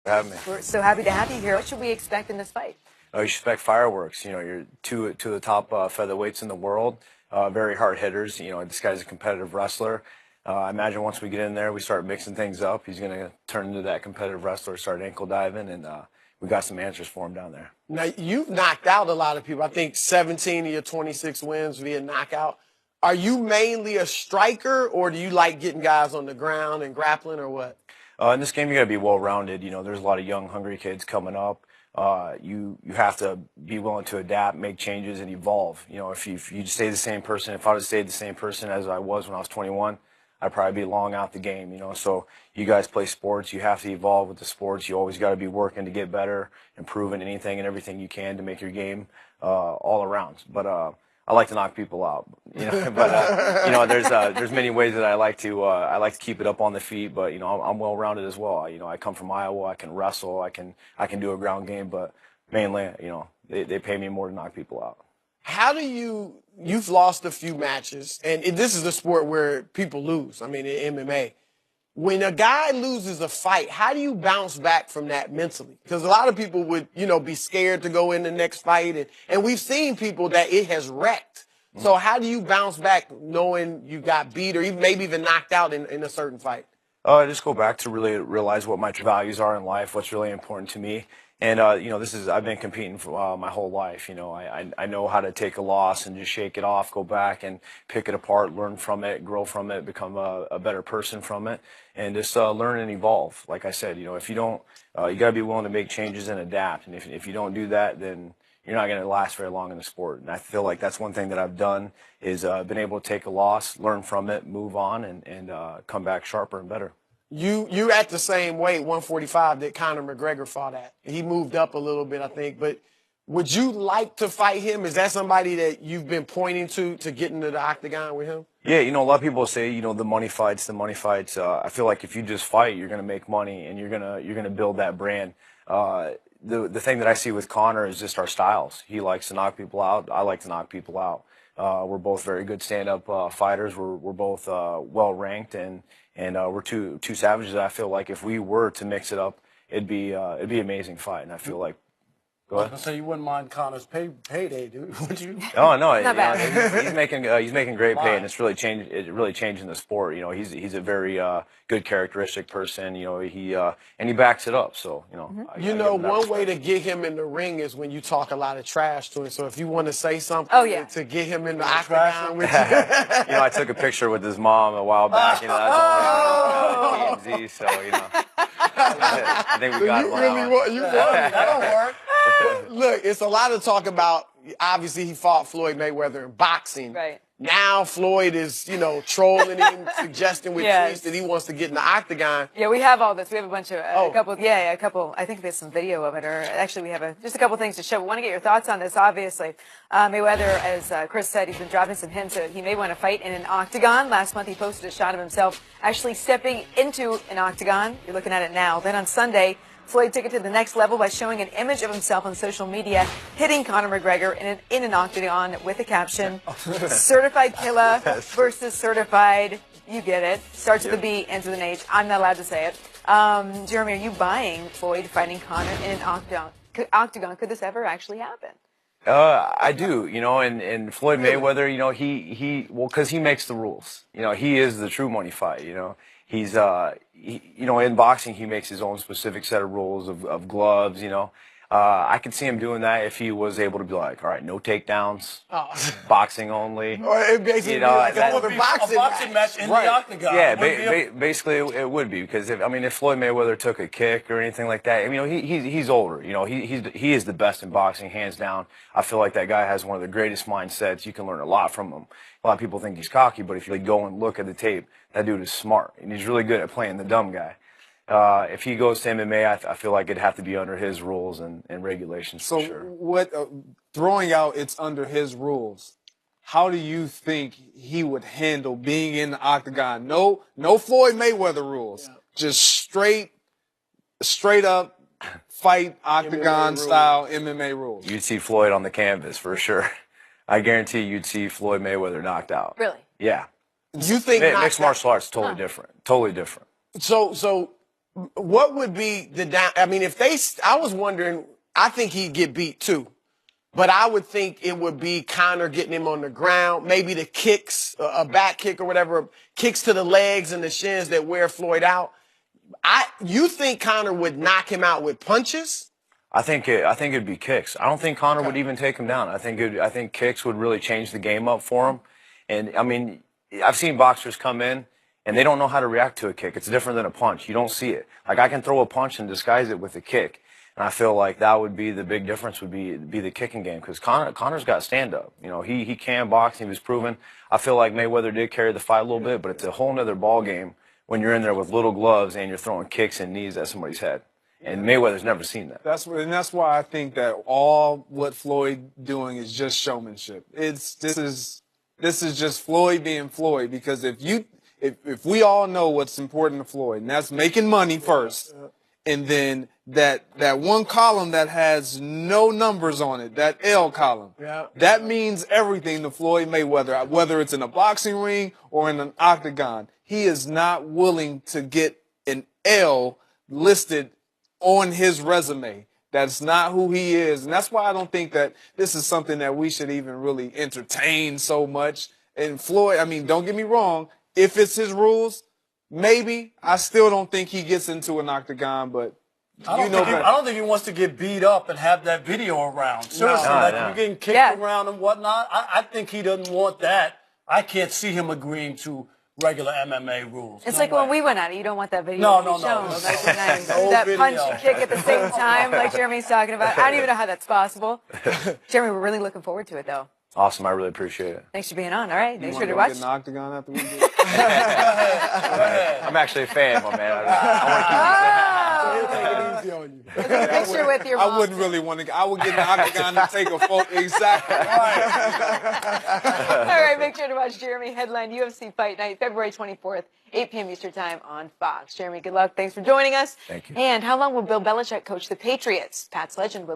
for having me. We're so happy to have you here. What should we expect in this fight? You should expect fireworks. You know, you're two of the top featherweights in the world, very hard hitters. You know, this guy's a competitive wrestler. I imagine once we get in there, we start mixing things up. He's going to turn into that competitive wrestler, start ankle diving, and we got some answers for him down there. Now, you've knocked out a lot of people. I think 17 of your 26 wins via knockout. Are you mainly a striker, or do you like getting guys on the ground and grappling, or what? In this game, you got to be well-rounded. You know, there's a lot of young, hungry kids coming up. You have to be willing to adapt, make changes, and evolve. You know, if you stay the same person, if I would have stayed the same person as I was when I was 21, I'd probably be long out the game. You know, so you guys play sports. You have to evolve with the sports. You always got to be working to get better, improving anything and everything you can to make your game all around. But I like to knock people out, you know. But you know, there's many ways that I like to keep it up on the feet. But you know, I'm well-rounded as well. You know, I come from Iowa. I can wrestle. I can do a ground game. But mainly, you know, they pay me more to knock people out. How do you've lost a few matches, and this is a sport where people lose. I mean, in MMA. When a guy loses a fight, how do you bounce back from that mentally? Because a lot of people would, you know, be scared to go in the next fight. And we've seen people that it has wrecked. So how do you bounce back knowing you got beat or even maybe even knocked out in a certain fight? I just go back to really realize what my values are in life, what's really important to me. And, you know, I've been competing for my whole life. You know, I know how to take a loss and just shake it off, go back and pick it apart, learn from it, grow from it, become a better person from it, and just learn and evolve. Like I said, you know, if you don't, you got to be willing to make changes and adapt. And if you don't do that, then you're not going to last very long in the sport. And I feel like that's one thing that I've done is been able to take a loss, learn from it, move on, and come back sharper and better. You're at the same weight, 145, that Conor McGregor fought at. He moved up a little bit, I think. But would you like to fight him? Is that somebody that you've been pointing to get into the octagon with him? Yeah, you know, a lot of people say, you know, the money fights. I feel like if you just fight, you're going to make money and you're going to build that brand. The thing that I see with Conor is just our styles. He likes to knock people out. I like to knock people out. We're both very good stand-up fighters. We're both well-ranked, and we're two savages. I feel like if we were to mix it up, it'd be an amazing fight. And I feel like, go ahead. So you wouldn't mind Conor's payday, dude? Would you? Oh no, Not bad. he's making great pay, and it's really changing the sport. You know, he's a very good characteristic person. You know, he backs it up. So you know, one way to get him in the ring is when you talk a lot of trash to him. So if you want to say something to get him in the octagon with you. You know, I took a picture with his mom a while back. You know, that's all TMZ. So you know, I think we got you one. Really you won. That'll work. Look, it's a lot of talk about, obviously, he fought Floyd Mayweather in boxing. Right. Now Floyd is, you know, trolling him, suggesting with tweets that he wants to get in the octagon. Yeah, we have all this. We have a bunch of, a couple, I think there's some video of it, or actually we have just a couple things to show. We want to get your thoughts on this, obviously. Mayweather, as Chris said, he's been dropping some hints that he may want to fight in an octagon. Last month he posted a shot of himself actually stepping into an octagon. You're looking at it now. Then on Sunday, Floyd took it to the next level by showing an image of himself on social media hitting Conor McGregor in an octagon with a caption, certified killer versus certified, you get it, starts with a B, ends with an H. I'm not allowed to say it. Jeremy, are you buying Floyd fighting Conor in an octagon? Could this ever actually happen? I do, you know, and Floyd Mayweather, you know, because he makes the rules. You know, he is the true money fight, you know. He's, you know, in boxing, he makes his own specific set of rules of gloves, you know. I could see him doing that if he was able to be like, all right, no takedowns, boxing only. Or it basically you know, like another boxing match in the octagon. Yeah, basically it would be, because if Floyd Mayweather took a kick or anything like that, you know, he's older. You know, he is the best in boxing, hands down. I feel like that guy has one of the greatest mindsets. You can learn a lot from him. A lot of people think he's cocky, but if you go and look at the tape, that dude is smart, and he's really good at playing the dumb guy. If he goes to MMA, I feel like it'd have to be under his rules and regulations for sure. So what, throwing out it's under his rules, how do you think he would handle being in the octagon? No Floyd Mayweather rules, just straight up fight octagon style MMA rules. You'd see Floyd on the canvas for sure. I guarantee you'd see Floyd Mayweather knocked out. Really? Yeah. You think mixed martial arts totally different. Totally different. So What would be the down? I mean, if they, I was wondering. I think he'd get beat too, but I would think it would be Conor getting him on the ground, maybe the kicks, a back kick or whatever, kicks to the legs and the shins that wear Floyd out. You think Conor would knock him out with punches? I think it'd be kicks. I don't think Conor would even take him down. I think kicks would really change the game up for him. And I mean, I've seen boxers come in and they don't know how to react to a kick. It's different than a punch. You don't see it. Like I can throw a punch and disguise it with a kick. And I feel like that would be the big difference would be the kicking game because Conor's got stand up. You know, he can box. He was proven. I feel like Mayweather did carry the fight a little bit, but it's a whole nother ball game when you're in there with little gloves and you're throwing kicks and knees at somebody's head. And Mayweather's never seen that. That's why I think that all what Floyd doing is just showmanship. This is just Floyd being Floyd because if we all know what's important to Floyd, and that's making money first, and then that one column that has no numbers on it, that L column, that means everything to Floyd Mayweather, whether it's in a boxing ring or in an octagon. He is not willing to get an L listed on his resume. That's not who he is. And that's why I don't think that this is something that we should even really entertain so much. And Floyd, I mean, don't get me wrong. If it's his rules, maybe. I still don't think he gets into an octagon, but I don't think he wants to get beat up and have that video around. Seriously, you're getting kicked around and whatnot. I think he doesn't want that. I can't see him agreeing to regular MMA rules. It's like when we went at it. You don't want that video No. shown. That punch and kick at the same time, like Jeremy's talking about. I don't even know how that's possible. Jeremy, we're really looking forward to it, though. Awesome. I really appreciate it. Thanks for being on. All right. Thanks for watching. watching. Get an octagon after we do. I'm actually a fan, my man. I want to keep Easy on you. Picture with your mom. I wouldn't really want to. I would get an octagon to take a photo. Exactly. All right, make sure to watch Jeremy headline UFC Fight Night, February 24th, 8 p.m. Eastern Time on Fox. Jeremy, good luck. Thanks for joining us. Thank you. And how long will Bill Belichick coach the Patriots? Pat's legend will